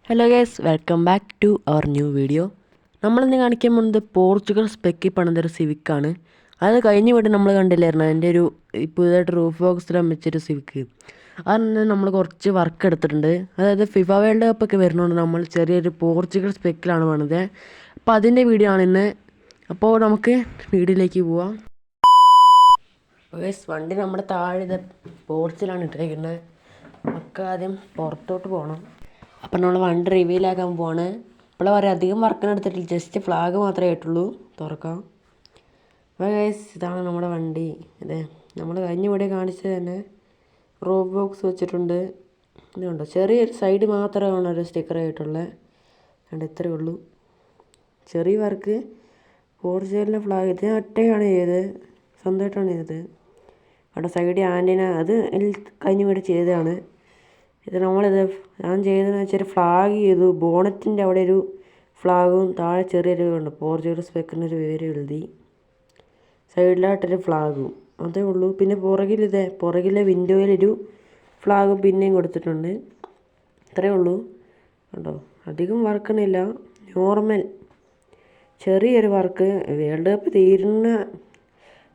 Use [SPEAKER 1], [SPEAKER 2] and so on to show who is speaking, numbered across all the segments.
[SPEAKER 1] Hello guys, welcome back to our new video. നമ്മളിന്ന് കാണിക്കാൻ പോകുന്നത് പോർച്ചുഗൽ സ്പെക്കി പണിതൊരു സിവിക്കാണ്. അത് കഴിഞ്ഞ വീട് നമ്മൾ കണ്ടില്ലായിരുന്നു, അതിൻ്റെ ഒരു പുതിയതായിട്ട് റൂഫ് ബോക്സിൽ വെച്ചൊരു സിവിക്ക്. അതിന് നമ്മൾ കുറച്ച് വർക്ക് എടുത്തിട്ടുണ്ട്. അതായത് ഫിഫ വേൾഡ് കപ്പ് ഒക്കെ വരുന്നതുകൊണ്ട് നമ്മൾ ചെറിയൊരു പോർച്ചുഗൽ സ്പെക്കിലാണ് പണിത്. അപ്പോൾ അതിൻ്റെ വീഡിയോ ആണ് ഇന്ന്. അപ്പോൾ നമുക്ക് വീഡിയോയിലേക്ക് പോവാം. ഗൈസ്, വണ്ടി നമ്മുടെ താഴെ പോർച്ചിലാണ് ഇട്ടിരിക്കുന്നത്. നമുക്ക് ആദ്യം പുറത്തോട്ട് പോകണം. അപ്പം നമ്മൾ വണ്ടി റിവീലാക്കാൻ പോവാണ്. ഇപ്പോൾ പറയാം, അധികം വർക്കിന് എടുത്തിട്ടില്ല, ജസ്റ്റ് ഫ്ലാഗ് മാത്രമേ ആയിട്ടുള്ളൂ. തുറക്കാം. അപ്പോൾ ഗൈസ്, ഇതാണ് നമ്മുടെ വണ്ടി. അതെ, നമ്മൾ കഴിഞ്ഞ വീഡിയോ കാണിച്ചത് തന്നെ റൂഫ് ബോക്സ് വെച്ചിട്ടുണ്ട്. ഇതുണ്ടോ, ചെറിയൊരു സൈഡ് മാത്രമാണ് ഒരു സ്റ്റിക്കർ ആയിട്ടുള്ളത്. അതുകൊണ്ട് ഇത്രയേ ഉള്ളൂ. ചെറിയ വർക്ക് പോർച്ചുഗലിൻ്റെ ഫ്ലാഗ് ഇത് ഒറ്റയാണ് ചെയ്തത്, സ്വന്തമായിട്ടാണ് ചെയ്തത്. അവിടെ സൈഡ് ആൻറ്റിന അത് കഴിഞ്ഞ വീട് ചെയ്തതാണ്. ഇത് ഞാൻ ചെയ്തതെന്ന് വെച്ചാൽ ഫ്ലാഗ് ചെയ്തു. ബോണറ്റിൻ്റെ അവിടെ ഒരു ഫ്ലാഗും താഴെ ചെറിയൊരു ഉണ്ട് പോർച്ചുഗൽ സ്പെക്കിനൊരു വിവരം എഴുതി. സൈഡിലായിട്ടൊരു ഫ്ലാഗും, അതേ ഉള്ളൂ. പിന്നെ പുറകിലെ വിൻഡോയിലൊരു ഫ്ലാഗും പിന്നെയും കൊടുത്തിട്ടുണ്ട്. ഇത്രയേ ഉള്ളൂ. കണ്ടോ, അധികം വർക്കൊന്നുമില്ല, നോർമൽ ചെറിയൊരു വർക്ക്. വേൾഡ് കപ്പ്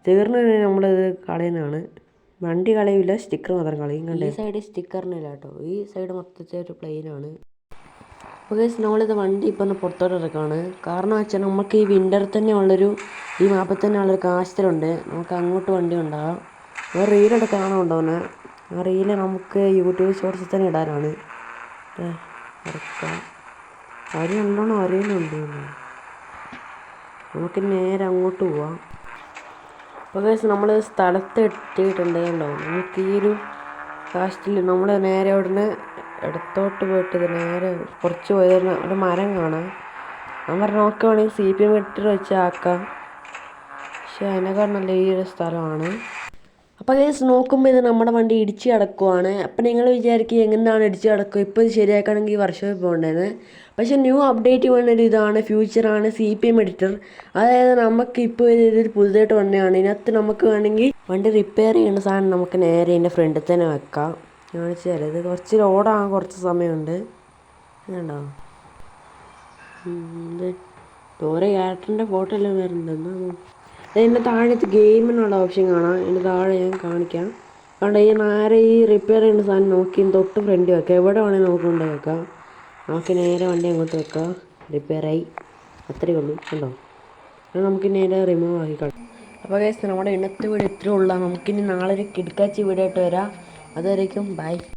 [SPEAKER 1] തീർന്ന് നമ്മളിത് കളയുന്നതാണ്. വണ്ടി കളയില്ല, സ്റ്റിക്കർ മാത്രം കളയും. കണ്ടേ, ഈ സൈഡ് സ്റ്റിക്കറിനില്ല കേട്ടോ, ഈ സൈഡ് മൊത്തത്തിൽ ഒരു പ്ലെയിനാണ്. ഓക്കെ, നമ്മളിത് വണ്ടി ഇപ്പം ഒന്ന് പുറത്തോട്ട് ഇറക്കാണ്. കാരണം വെച്ചാൽ നമുക്ക് ഈ വിൻ്റർ തന്നെ ഉള്ളൊരു ഈ മാപ്പിൽ തന്നെ ഉള്ളൊരു കാസ്റ്ററുണ്ട്. നമുക്ക് അങ്ങോട്ട് വണ്ടി ഉണ്ടാകാം. ഒരു റീലെടുക്കാനാണ് കൊണ്ടുപോകുന്നത്. ആ റീല് നമുക്ക് യൂട്യൂബ് ഷോർട്സിൽ തന്നെ ഇടാനാണ്. ഇറക്കാം. അരി നല്ലോണം അറിയുന്നുണ്ട്. നമുക്ക് നേരെ അങ്ങോട്ട് പോവാം. അപ്പോൾ ഗൈസ്, നമ്മൾ സ്ഥലത്ത് എത്തിയിട്ടുണ്ട്. കണ്ടോ, നമുക്ക് ഈ ഒരു കാസ്റ്റിൽ നമ്മൾ നേരെ അവിടുന്ന് ഇടത്തോട്ട് പോയിട്ട് നേരെ കുറച്ച് പോയത് ഒരു മരം കാണാം. ഞാൻ നോക്കുകയാണെങ്കിൽ CPM മീറ്റർ വെച്ച് ആക്കാം. പക്ഷേ അതിനേക്കാൾ നല്ല ഈ ഒരു സ്ഥലമാണ്. അപ്പോൾ ഗൈസ്, നോക്കുമ്പോൾ ഇത് നമ്മുടെ വണ്ടി ഇടിച്ച് കിടക്കുവാണ്. അപ്പം നിങ്ങൾ വിചാരിക്കും എങ്ങനെയാണ് ഇടിച്ച് കിടക്കുക, ഇപ്പോൾ ഇത് ശരിയാക്കണമെങ്കിൽ വർക്ക്ഷോപ്പിൽ പോകേണ്ടത്. പക്ഷേ ന്യൂ അപ്ഡേറ്റ് വന്നൊരു ഇതാണ്, ഫ്യൂച്ചറാണ് CPM എഡിറ്റർ. അതായത് നമുക്കിപ്പോൾ ഇതിൽ പുതുതായിട്ട് വന്നതാണ്. ഇതിനകത്ത് നമുക്ക് വേണമെങ്കിൽ വണ്ടി റിപ്പയർ ചെയ്യുന്ന സാധനം നമുക്ക് നേരെ ഇതിൻ്റെ ഫ്രണ്ടിൽ തന്നെ വെക്കാം. കാണിച്ചു തരാം. ഇത് കുറച്ച് ലോഡാകാൻ കുറച്ച് സമയമുണ്ട്. ഇതുണ്ടോ, ഓരോ ക്യാരക്ടറിൻ്റെ ഫോട്ടോ എല്ലാം വരുന്നുണ്ടെന്ന്. ഇതിൻ്റെ താഴത്ത് ഗെയിമിനുള്ള ഓപ്ഷൻ കാണാം. ഇതിൻ്റെ താഴെ ഞാൻ കാണിക്കാം. കണ്ടോ, ഈ നേരെ ഈ റിപ്പയർ ചെയ്യുന്ന സാധനം നോക്കി തൊട്ട് ഫ്രണ്ട് വെക്കാം. എവിടെ വേണമെങ്കിൽ നമുക്ക് കൊണ്ട് വെക്കാം. നമുക്ക് നേരെ വണ്ടി അങ്ങോട്ട് വെക്കാം. റിപ്പയറായി, അത്രയേ ഉള്ളൂ. കണ്ടോ, നമുക്ക് നേരെ റിമൂവ് ആക്കി കളയാം. അപ്പോൾ ഗൈസ്, നമ്മുടെ ഇന്നത്തെ വീഡിയോ ഇത്രയേ ഉള്ളൂ. നമുക്കിനി നാളെ ഒരു കിടക്കാച്ചി വീഡിയോ ആയിട്ട് വരാം. അതുവരേക്കും ബൈ.